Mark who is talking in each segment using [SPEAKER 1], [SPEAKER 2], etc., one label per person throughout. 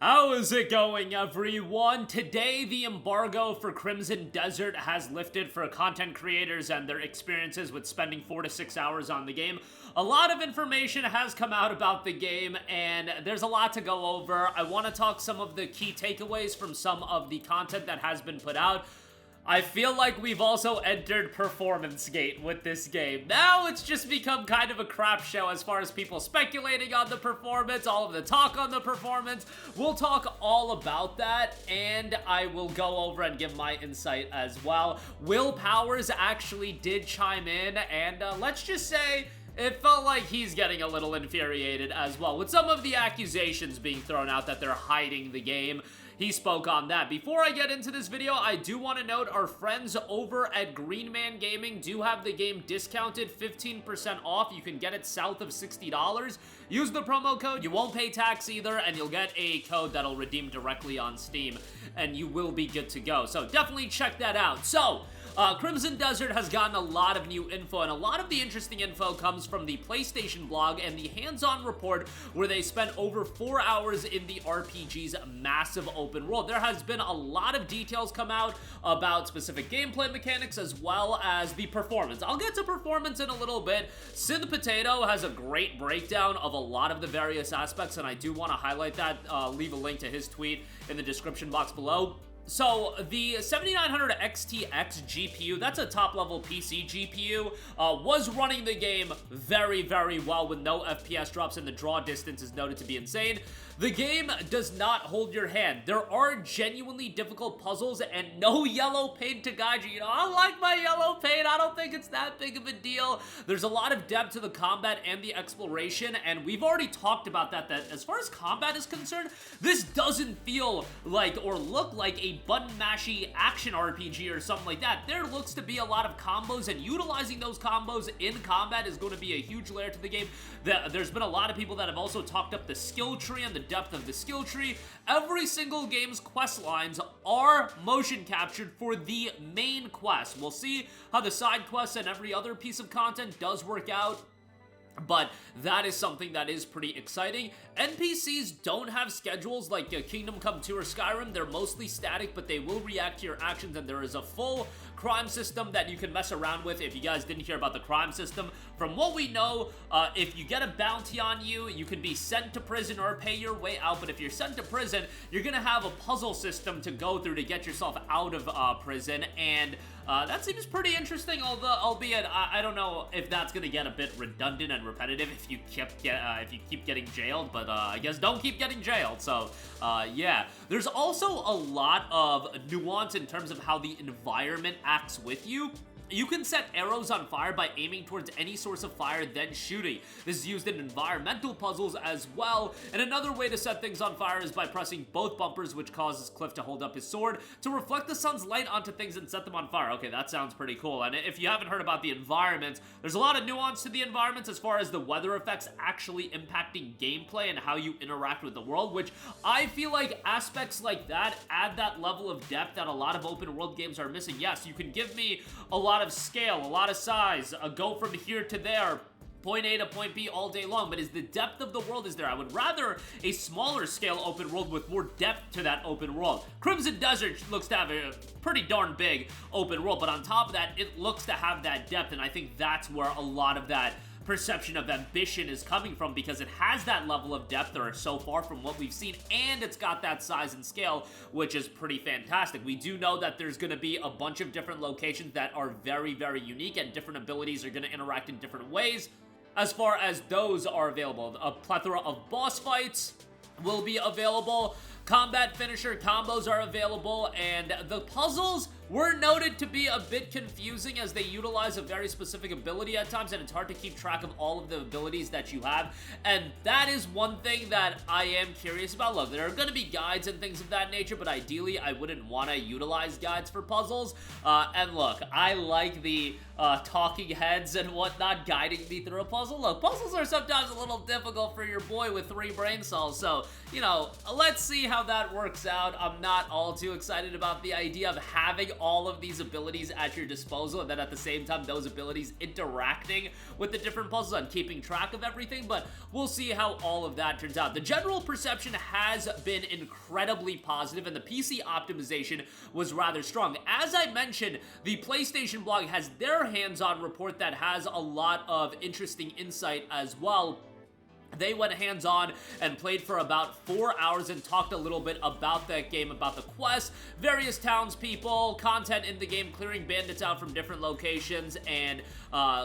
[SPEAKER 1] How is it going, everyone? Today, the embargo for Crimson Desert has lifted for content creators and their experiences with spending 4 to 6 hours on the game. A lot of information has come out about the game, and there's a lot to go over. I want to talk some of the key takeaways from some of the content that has been put out. I feel like we've also entered Performance Gate with this game. Now it's just become kind of a crap show as far as people speculating on the performance, all of the talk on the performance. We'll talk all about that, and I will go over and give my insight as well. Will Powers actually did chime in, and let's just say it felt like he's getting a little infuriated as well, with some of the accusations being thrown out that they're hiding the game. He spoke on that. Before I get into this video, I do want to note our friends over at Green Man Gaming do have the game discounted 15% off. You can get it south of $60. Use the promo code. You won't pay tax either, and you'll get a code that'll redeem directly on Steam, and you will be good to go. So definitely check that out. So, Crimson Desert has gotten a lot of new info, and a lot of the interesting info comes from the PlayStation blog and the hands-on report where they spent over 4 hours in the RPG's massive open world. There has been a lot of details come out about specific gameplay mechanics as well as the performance. I'll get to performance in a little bit. Synth Potato has a great breakdown of a lot of the various aspects, and I do want to highlight that. Leave a link to his tweet in the description box below. So, the 7900 XTX GPU, that's a top-level PC GPU, was running the game very, very well with no FPS drops, and the draw distance is noted to be insane. The game does not hold your hand. There are genuinely difficult puzzles and no yellow paint to guide you. You know, I like my yellow paint. I don't think it's that big of a deal. There's a lot of depth to the combat and the exploration, and we've already talked about that as far as combat is concerned, this doesn't feel like or look like a button-mashy action RPG or something like that. There looks to be a lot of combos, and utilizing those combos in combat is going to be a huge layer to the game. There's been a lot of people that have also talked up the skill tree and the depth of the skill tree. Every single game's quest lines are motion captured for the main quest. We'll see how the side quests and every other piece of content does work out, but that is something that is pretty exciting. NPCs don't have schedules like Kingdom Come 2 or Skyrim. They're mostly static, but they will react to your actions, and there is a full crime system that you can mess around with. If you guys didn't hear about the crime system, from what we know, if you get a bounty on you, you can be sent to prison or pay your way out, but if you're sent to prison, you're gonna have a puzzle system to go through to get yourself out of prison, and that seems pretty interesting, albeit I don't know if that's gonna get a bit redundant and repetitive if you keep getting jailed, but I guess don't keep getting jailed. So yeah, there's also a lot of nuance in terms of how the environment acts with you. You can set arrows on fire by aiming towards any source of fire, then shooting. This is used in environmental puzzles as well, and another way to set things on fire is by pressing both bumpers, which causes Cliff to hold up his sword to reflect the sun's light onto things and set them on fire. Okay, that sounds pretty cool. And if you haven't heard about the environments, there's a lot of nuance to the environments as far as the weather effects actually impacting gameplay and how you interact with the world, which I feel like aspects like that add that level of depth that a lot of open world games are missing. Yes, you can give me a lot of scale, a lot of size, go from here to there, point A to point B all day long, but is the depth of the world is there? I would rather a smaller scale open world with more depth to that open world. Crimson Desert looks to have a pretty darn big open world, but on top of that, it looks to have that depth, and I think that's where a lot of that perception of ambition is coming from, because it has that level of depth or so far from what we've seen, and it's got that size and scale, which is pretty fantastic. We do know that there's going to be a bunch of different locations that are very, very unique, and different abilities are going to interact in different ways as far as those are available. A plethora of boss fights will be available. Combat finisher combos are available, and the puzzles were noted to be a bit confusing as they utilize a very specific ability at times, and it's hard to keep track of all of the abilities that you have, and that is one thing that I am curious about. Look, there are going to be guides and things of that nature, but ideally I wouldn't want to utilize guides for puzzles, and look, I like the talking heads and whatnot guiding me through a puzzle. Look, puzzles are sometimes a little difficult for your boy with 3 brain cells, so, you know, let's see how that works out. I'm not all too excited about the idea of having all of these abilities at your disposal, and then at the same time those abilities interacting with the different puzzles and keeping track of everything, but we'll see how all of that turns out. The general perception has been incredibly positive, and the PC optimization was rather strong. As I mentioned, the PlayStation blog has their hands-on report that has a lot of interesting insight as well. They went hands-on and played for about 4 hours and talked a little bit about that game, about the quest, various townspeople, content in the game, clearing bandits out from different locations, and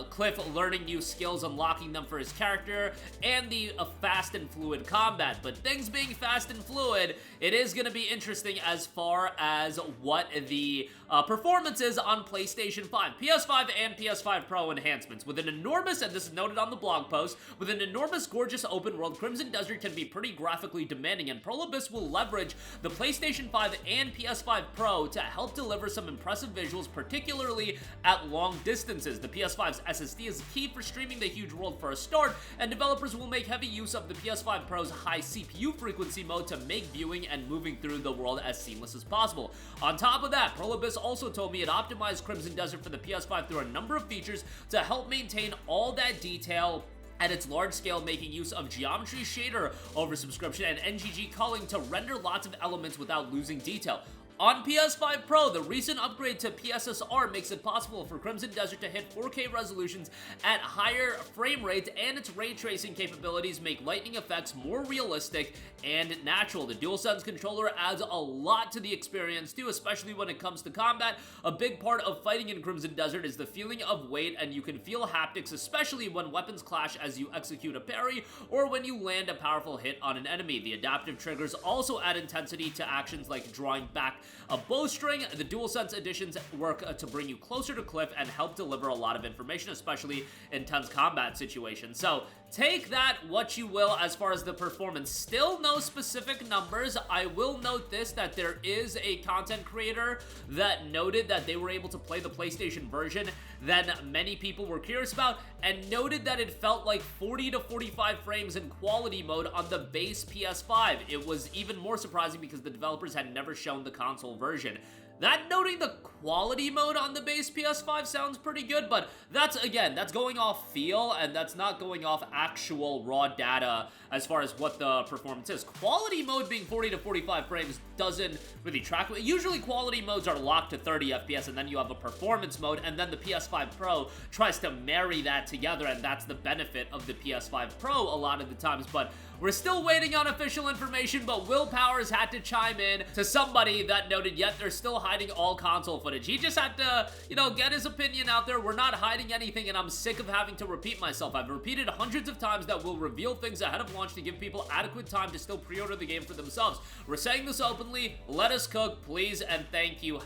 [SPEAKER 1] Cliff learning new skills, unlocking them for his character, and the fast and fluid combat. But things being fast and fluid, it is going to be interesting as far as what the performance is on PlayStation 5, PS5, and PS5 Pro enhancements. With an enormous, and this is noted on the blog post, with an enormous, gorgeous open world, Crimson Desert can be pretty graphically demanding, and Prolobis will leverage the PlayStation 5 and PS5 Pro to help deliver some impressive visuals, particularly at long distances. The PS5's SSD is key for streaming the huge world for a start, and developers will make heavy use of the PS5 Pro's high CPU frequency mode to make viewing and moving through the world as seamless as possible. On top of that, Prolobis also told me it optimized Crimson Desert for the PS5 through a number of features to help maintain all that detail at its large scale, making use of geometry shader over subscription and NGG culling to render lots of elements without losing detail. On PS5 Pro, the recent upgrade to PSSR makes it possible for Crimson Desert to hit 4K resolutions at higher frame rates, and its ray tracing capabilities make lightning effects more realistic and natural. The DualSense controller adds a lot to the experience too, especially when it comes to combat. A big part of fighting in Crimson Desert is the feeling of weight, and you can feel haptics, especially when weapons clash as you execute a parry or when you land a powerful hit on an enemy. The adaptive triggers also add intensity to actions like drawing back a bowstring. The DualSense additions work to bring you closer to Cliff and help deliver a lot of information, especially in tense combat situations. So take that what you will as far as the performance. Still no specific numbers. I will note this, that there is a content creator that noted that they were able to play the PlayStation version that many people were curious about, and noted that it felt like 40 to 45 frames in quality mode on the base PS5. It was even more surprising because the developers had never shown the console version. That noting the quality mode on the base PS5 sounds pretty good, but that's, again, that's going off feel, and that's not going off actual raw data as far as what the performance is. Quality mode being 40 to 45 frames doesn't really track. Usually quality modes are locked to 30 FPS, and then you have a performance mode, and then the PS5 Pro tries to marry that together, and that's the benefit of the PS5 Pro a lot of the times. But we're still waiting on official information, but Will Powers had to chime in to somebody that noted, yet they're still hiding all console footage. He just had to, get his opinion out there. We're not hiding anything, and I'm sick of having to repeat myself. I've repeated hundreds of times that we'll reveal things ahead of launch to give people adequate time to still pre-order the game for themselves. We're saying this openly. Let us cook, please, and thank you.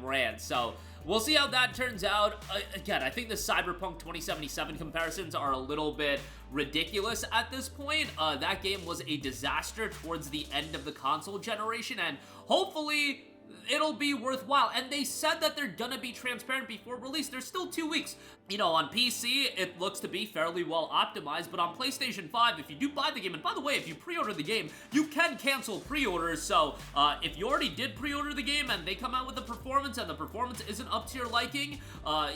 [SPEAKER 1] #rant. So we'll see how that turns out. Again, I think the Cyberpunk 2077 comparisons are a little bit ridiculous at this point. That game was a disaster towards the end of the console generation, and hopefully it'll be worthwhile. And they said that they're gonna be transparent before release. There's still 2 weeks. On PC, it looks to be fairly well optimized, but on PlayStation 5, if you do buy the game, and by the way, if you pre-order the game, you can cancel pre-orders, so if you already did pre-order the game and they come out with a performance and the performance isn't up to your liking,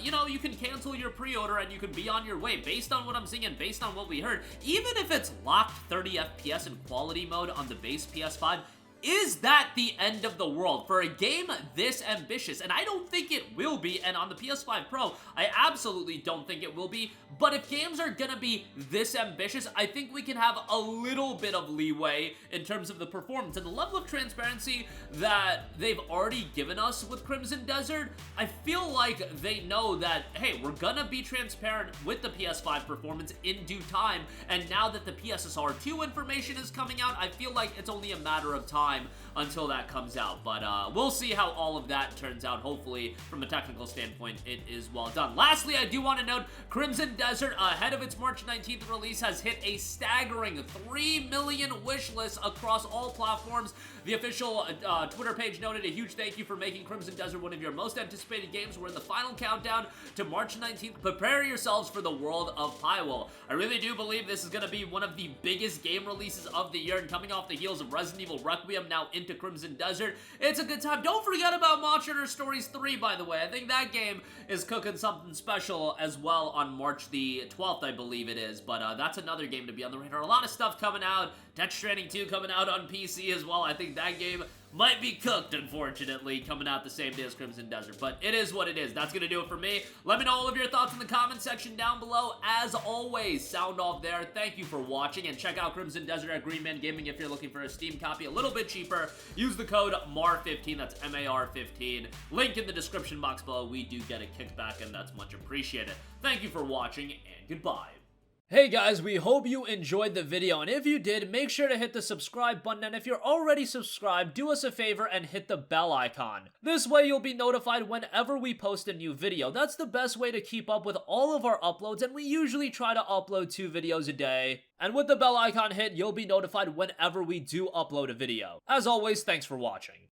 [SPEAKER 1] you can cancel your pre-order and you can be on your way. Based on what I'm seeing and based on what we heard, even if it's locked 30 FPS in quality mode on the base PS5, is that the end of the world for a game this ambitious? And I don't think it will be, and on the PS5 Pro, I absolutely don't think it will be. But if games are gonna be this ambitious, I think we can have a little bit of leeway in terms of the performance. And the level of transparency that they've already given us with Crimson Desert, I feel like they know that, hey, we're gonna be transparent with the PS5 performance in due time. And now that the PSSR 2 information is coming out, I feel like it's only a matter of time until that comes out. But we'll see how all of that turns out. Hopefully, from a technical standpoint, it is well done. Lastly, I do want to note, Crimson Desert, ahead of its March 19th release, has hit a staggering 3 million wish lists across all platforms. The official Twitter page noted, a huge thank you for making Crimson Desert one of your most anticipated games. We're in the final countdown to March 19th. Prepare yourselves for the world of Pywell. I really do believe this is going to be one of the biggest game releases of the year, and coming off the heels of Resident Evil Requiem am now into Crimson Desert. It's a good time. Don't forget about Monster Hunter Stories 3, by the way. I think that game is cooking something special as well on March the 12th, I believe it is. But that's another game to be on the radar. A lot of stuff coming out. Death Stranding 2 coming out on PC as well. I think that game might be cooked, unfortunately, coming out the same day as Crimson Desert. But it is what it is. That's going to do it for me. Let me know all of your thoughts in the comment section down below. As always, sound off there. Thank you for watching, and check out Crimson Desert at Green Man Gaming if you're looking for a Steam copy a little bit cheaper. Use the code MAR15, that's MAR15. Link in the description box below. We do get a kickback, and that's much appreciated. Thank you for watching, and goodbye. Hey guys, we hope you enjoyed the video, and if you did, make sure to hit the subscribe button, and if you're already subscribed, do us a favor and hit the bell icon. This way you'll be notified whenever we post a new video. That's the best way to keep up with all of our uploads, and we usually try to upload 2 videos a day. And with the bell icon hit, you'll be notified whenever we do upload a video. As always, thanks for watching.